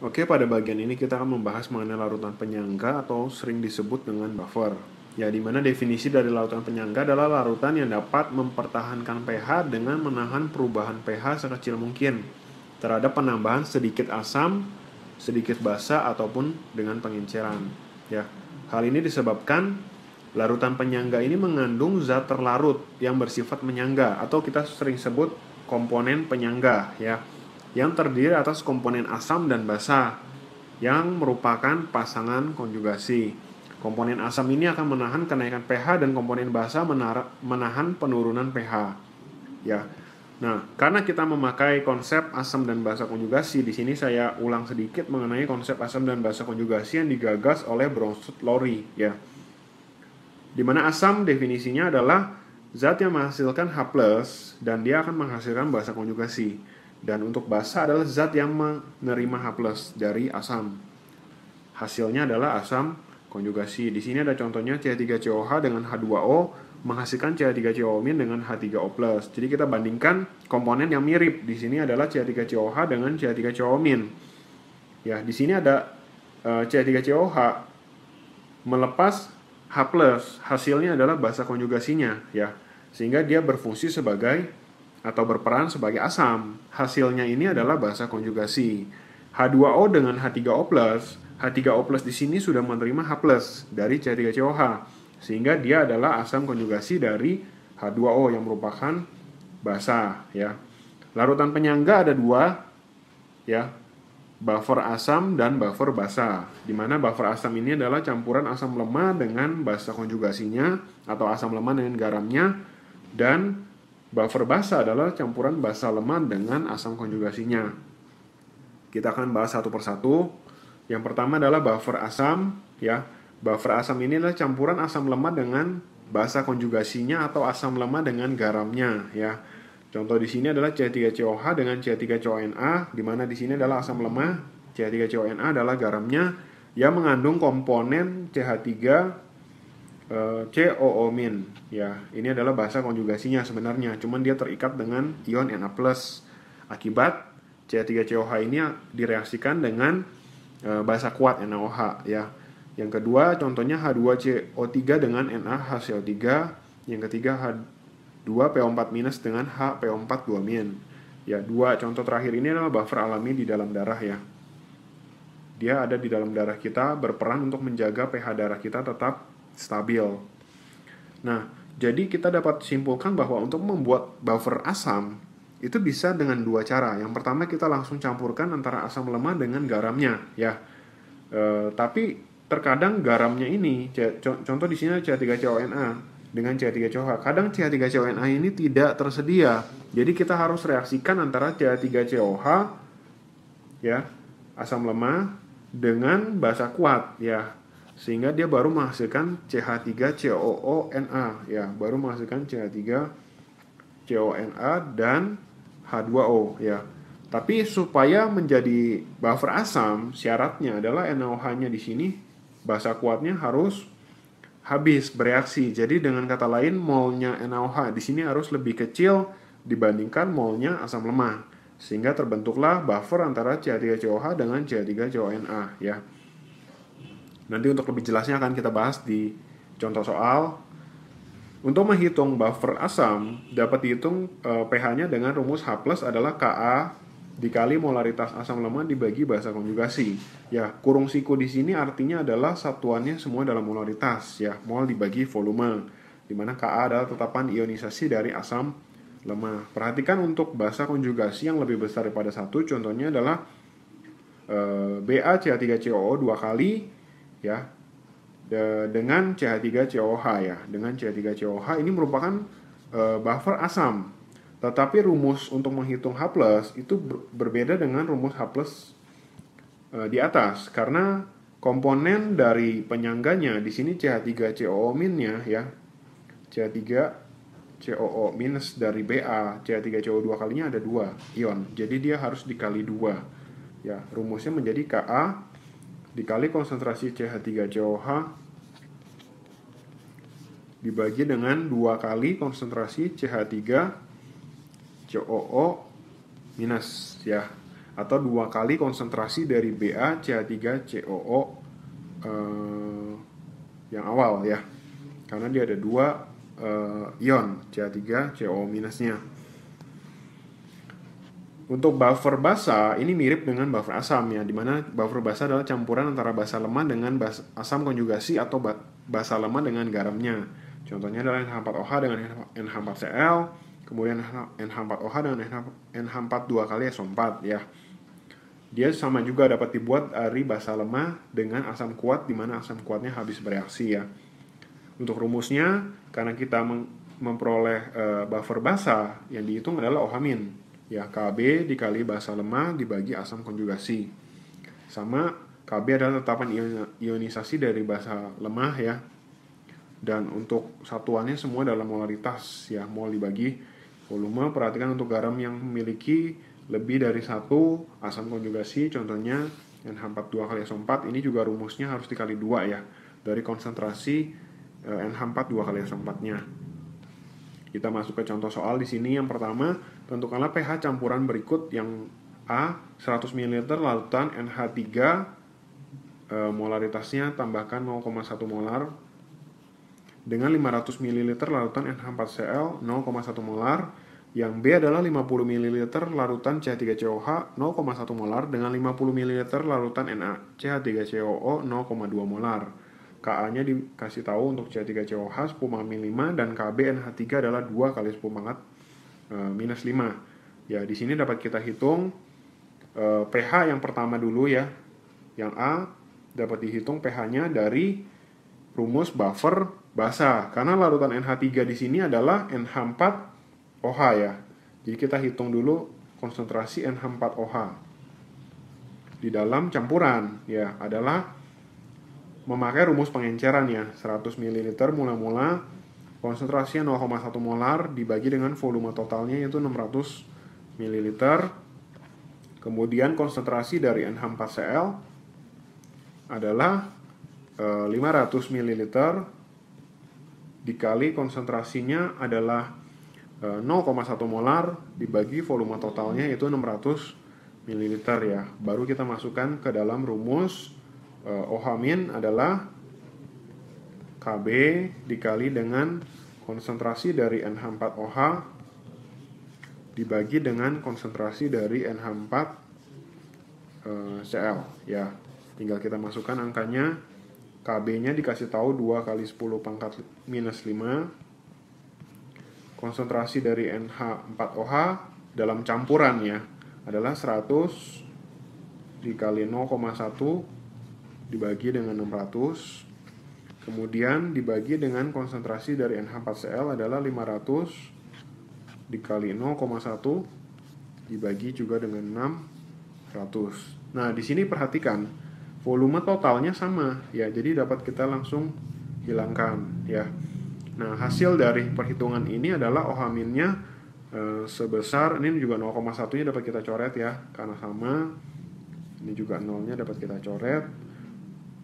Oke, pada bagian ini kita akan membahas mengenai larutan penyangga atau sering disebut dengan buffer. Ya, di mana definisi dari larutan penyangga adalah larutan yang dapat mempertahankan pH dengan menahan perubahan pH sekecil mungkin terhadap penambahan sedikit asam, sedikit basa ataupun dengan pengenceran. Ya, hal ini disebabkan larutan penyangga ini mengandung zat terlarut yang bersifat menyangga atau kita sering sebut komponen penyangga ya, yang terdiri atas komponen asam dan basa yang merupakan pasangan konjugasi. Komponen asam ini akan menahan kenaikan pH dan komponen basa menahan penurunan pH. Ya. Nah, karena kita memakai konsep asam dan basa konjugasi, di sini saya ulang sedikit mengenai konsep asam dan basa konjugasi yang digagas oleh Brownstedt-Lowry ya. Di mana asam definisinya adalah zat yang menghasilkan H+ dan dia akan menghasilkan basa konjugasi. Dan untuk basa adalah zat yang menerima H+ dari asam. Hasilnya adalah asam konjugasi. Di sini ada contohnya CH3COH dengan H2O menghasilkan CH3COO- dengan H3O+. Jadi kita bandingkan komponen yang mirip. Di sini adalah CH3COH dengan CH3COO-. Ya, di sini ada CH3COH melepas H+, hasilnya adalah basa konjugasinya ya. Sehingga dia berfungsi sebagai atau berperan sebagai asam. Hasilnya ini adalah basa konjugasi. H2O dengan H3O+, H3O+ di sini sudah menerima H+ dari CH3COH, sehingga dia adalah asam konjugasi dari H2O yang merupakan basa ya. Larutan penyangga ada dua ya, buffer asam dan buffer basa. Di mana buffer asam ini adalah campuran asam lemah dengan basa konjugasinya atau asam lemah dengan garamnya, dan buffer basa adalah campuran basa lemah dengan asam konjugasinya. Kita akan bahas satu persatu. Yang pertama adalah buffer asam ya. Buffer asam ini adalah campuran asam lemah dengan basa konjugasinya atau asam lemah dengan garamnya ya. Contoh di sini adalah CH3COH dengan CH3CONA, di mana di sini adalah asam lemah, CH3CONA adalah garamnya yang mengandung komponen CH3 COO- ya. Ini adalah basa konjugasinya sebenarnya, cuman dia terikat dengan ion Na+. Akibat CH3COH ini direaksikan dengan basa kuat NaOH ya. Yang kedua contohnya H2CO3 dengan NaHCO3, yang ketiga H2PO4- dengan HPO4 ya. Dua contoh terakhir ini adalah buffer alami di dalam darah ya. Dia ada di dalam darah kita, berperan untuk menjaga pH darah kita tetap stabil. Nah, jadi kita dapat simpulkan bahwa untuk membuat buffer asam itu bisa dengan dua cara. Yang pertama kita langsung campurkan antara asam lemah dengan garamnya ya. Tapi terkadang garamnya ini, contoh di sini CH3CONA dengan CH3COH. Kadang CH3CONA ini tidak tersedia. Jadi kita harus reaksikan antara CH3COH ya, asam lemah dengan basa kuat ya. Sehingga dia baru menghasilkan CH3COONA ya, baru menghasilkan CH3CONA dan H2O ya. Tapi supaya menjadi buffer asam, syaratnya adalah NaOH-nya di sini basa kuatnya harus habis bereaksi. Jadi dengan kata lain, molnya NaOH di sini harus lebih kecil dibandingkan molnya asam lemah. Sehingga terbentuklah buffer antara CH3COH dengan CH3CONA ya. Nanti untuk lebih jelasnya akan kita bahas di contoh soal. Untuk menghitung buffer asam dapat dihitung pH-nya dengan rumus H+ adalah Ka dikali molaritas asam lemah dibagi basa konjugasi. Ya, kurung siku di sini artinya adalah satuannya semua dalam molaritas ya, mol dibagi volume. Di mana Ka adalah tetapan ionisasi dari asam lemah. Perhatikan untuk basa konjugasi yang lebih besar daripada 1, contohnya adalah BaCH3COO 2 kali ya, dengan CH3COH ya. Dengan CH3COH ini merupakan buffer asam. Tetapi rumus untuk menghitung H+ itu berbeda dengan rumus H+ di atas, karena komponen dari penyangganya di sini CH3COO- ya. CH3COO- dari Ba, CH3COO 2 kalinya ada 2 ion. Jadi dia harus dikali 2. Ya, rumusnya menjadi Ka dikali konsentrasi CH3COH dibagi dengan 2 kali konsentrasi CH3COO- ya. atau 2 kali konsentrasi dari BaCH3COO yang awal ya. Karena dia ada 2 ion CH3COO minusnya. Untuk buffer basa ini mirip dengan buffer asam ya, dimana buffer basa adalah campuran antara basa lemah dengan asam konjugasi atau basa lemah dengan garamnya. Contohnya adalah NH4OH dengan NH4Cl, kemudian NH4OH dengan NH4 2 kali SO4 ya. Dia sama juga dapat dibuat dari basa lemah dengan asam kuat, dimana asam kuatnya habis bereaksi ya. Untuk rumusnya, karena kita memperoleh buffer basa, yang dihitung adalah OH-. Ya, Kb dikali basa lemah dibagi asam konjugasi. Sama, Kb adalah tetapan ionisasi dari basa lemah ya. Dan untuk satuannya semua dalam molaritas ya, mol dibagi volume. Perhatikan untuk garam yang memiliki lebih dari 1 asam konjugasi, contohnya NH4 2 kali SO4, ini juga rumusnya harus dikali 2 ya, dari konsentrasi NH4 2 kali SO4-nya. Kita masuk ke contoh soal di sini. Yang pertama, tentukanlah pH campuran berikut yang A 100 ml larutan NH3 molaritasnya tambahkan 0,1 molar dengan 500 ml larutan NH4Cl 0,1 molar. Yang B adalah 50 ml larutan CH3COH 0,1 molar dengan 50 ml larutan NaCH3COO 0,2 molar. Ka-nya dikasih tahu untuk CH3COH 10 min 5 dan Kb NH3 adalah 2 kali 10 pangkat minus 5. Ya, di sini dapat kita hitung pH yang pertama dulu ya. Yang A dapat dihitung pH-nya dari rumus buffer basa. Karena larutan NH3 di sini adalah NH4OH ya. Jadi kita hitung dulu konsentrasi NH4OH di dalam campuran ya, adalah memakai rumus pengenceran ya, 100 ml mula-mula konsentrasinya 0,1 molar dibagi dengan volume totalnya yaitu 600 ml. Kemudian konsentrasi dari NH4Cl adalah 500 ml dikali konsentrasinya adalah 0,1 molar dibagi volume totalnya yaitu 600 ml ya. Baru kita masukkan ke dalam rumus OH- adalah Kb dikali dengan konsentrasi dari NH4OH dibagi dengan konsentrasi dari NH4Cl ya. Tinggal kita masukkan angkanya. Kb-nya dikasih tahu 2 kali 10 pangkat minus 5. Konsentrasi dari NH4OH dalam campuran ya adalah 100 dikali 0,1 dibagi dengan 600, kemudian dibagi dengan konsentrasi dari NH4Cl adalah 500 dikali 0,1 dibagi juga dengan 600. Nah, di sini perhatikan volume totalnya sama ya, jadi dapat kita langsung hilangkan ya. Nah, hasil dari perhitungan ini adalah OH-nya sebesar, ini juga 0,1-nya dapat kita coret ya, karena sama. Ini juga 0-nya dapat kita coret.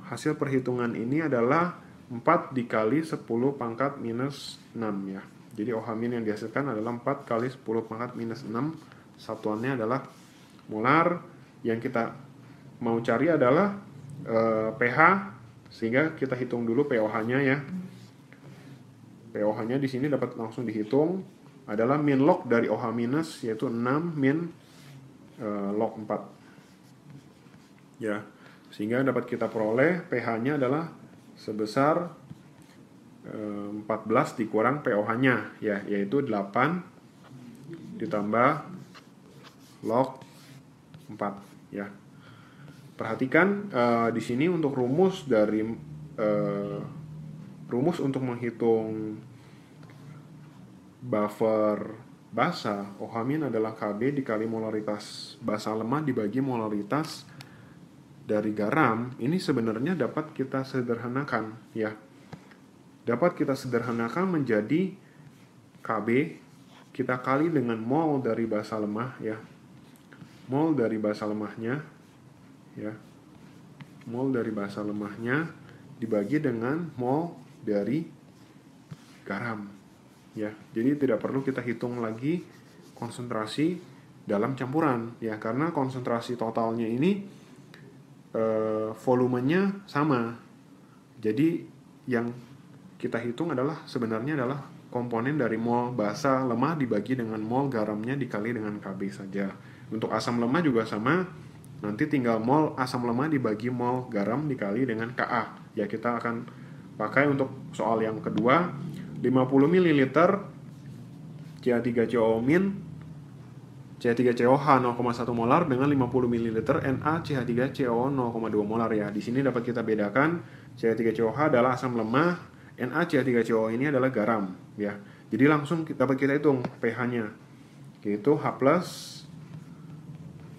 Hasil perhitungan ini adalah 4 dikali 10 pangkat minus 6 ya. Jadi OH- yang dihasilkan adalah 4 kali 10 pangkat minus 6. Satuannya adalah molar. Yang kita mau cari adalah pH, sehingga kita hitung dulu pOH-nya ya. pOH-nya di sini dapat langsung dihitung, adalah min log dari OH minus yaitu 6 min log 4. Ya. Sehingga dapat kita peroleh pH-nya adalah sebesar 14 dikurang pOH-nya ya, yaitu 8 ditambah log 4 ya. Perhatikan di sini untuk rumus dari rumus untuk menghitung buffer basa, OH- adalah Kb dikali molaritas basa lemah dibagi molaritas dari garam. Ini sebenarnya dapat kita sederhanakan ya. Dapat kita sederhanakan menjadi Kb kita kali dengan mol dari basa lemah ya. Mol dari basa lemahnya ya. Mol dari basa lemahnya dibagi dengan mol dari garam ya. Jadi tidak perlu kita hitung lagi konsentrasi dalam campuran ya, karena konsentrasi totalnya ini volumenya sama. Jadi yang kita hitung sebenarnya adalah komponen dari mol basa lemah dibagi dengan mol garamnya dikali dengan Kb saja. Untuk asam lemah juga sama, nanti tinggal mol asam lemah dibagi mol garam dikali dengan Ka. Ya, kita akan pakai untuk soal yang kedua, 50 ml CH3COO- CH3COH 0,1 molar dengan 50 ml NaCH3COO 0,2 molar ya. Di sini dapat kita bedakan CH3COH adalah asam lemah, NaCH3COO ini adalah garam ya. Jadi langsung dapat kita hitung pH-nya. Yaitu H+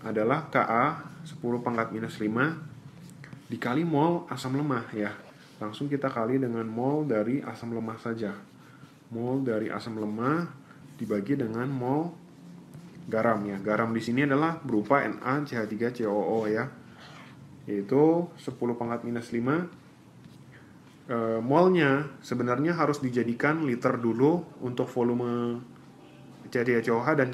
adalah Ka 10⁻⁻5 dikali mol asam lemah ya. Langsung kita kali dengan mol dari asam lemah saja. Mol dari asam lemah dibagi dengan mol garam ya. Garam di sini adalah berupa NaCH3COO ya. Yaitu 10⁻⁻5. Molnya sebenarnya harus dijadikan liter dulu untuk volume CH3COH dan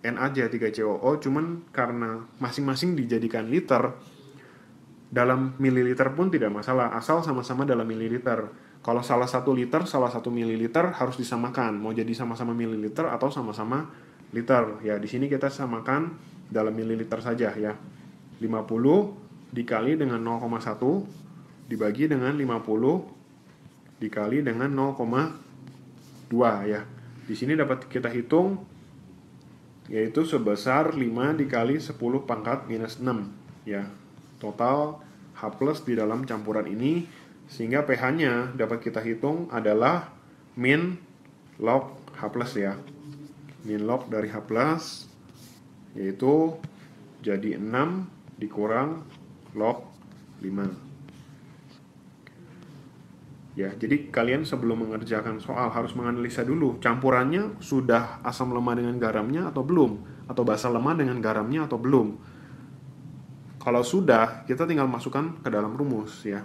NaCH3COO, cuman karena masing-masing dijadikan liter, dalam mililiter pun tidak masalah, asal sama-sama dalam mililiter. Kalau salah satu liter, salah satu mililiter harus disamakan, mau jadi sama-sama mililiter atau sama-sama liter. Ya, di sini kita samakan dalam mililiter saja ya. 50 dikali dengan 0,1 dibagi dengan 50 dikali dengan 0,2 ya. Di sini dapat kita hitung yaitu sebesar 5 dikali 10⁻⁻6 ya. Total H+ di dalam campuran ini, sehingga pH-nya dapat kita hitung adalah min log H+ ya. Min log dari H+ yaitu jadi 6 dikurang log 5. Ya, jadi kalian sebelum mengerjakan soal harus menganalisa dulu campurannya sudah asam lemah dengan garamnya atau belum, atau basa lemah dengan garamnya atau belum. Kalau sudah, kita tinggal masukkan ke dalam rumus ya.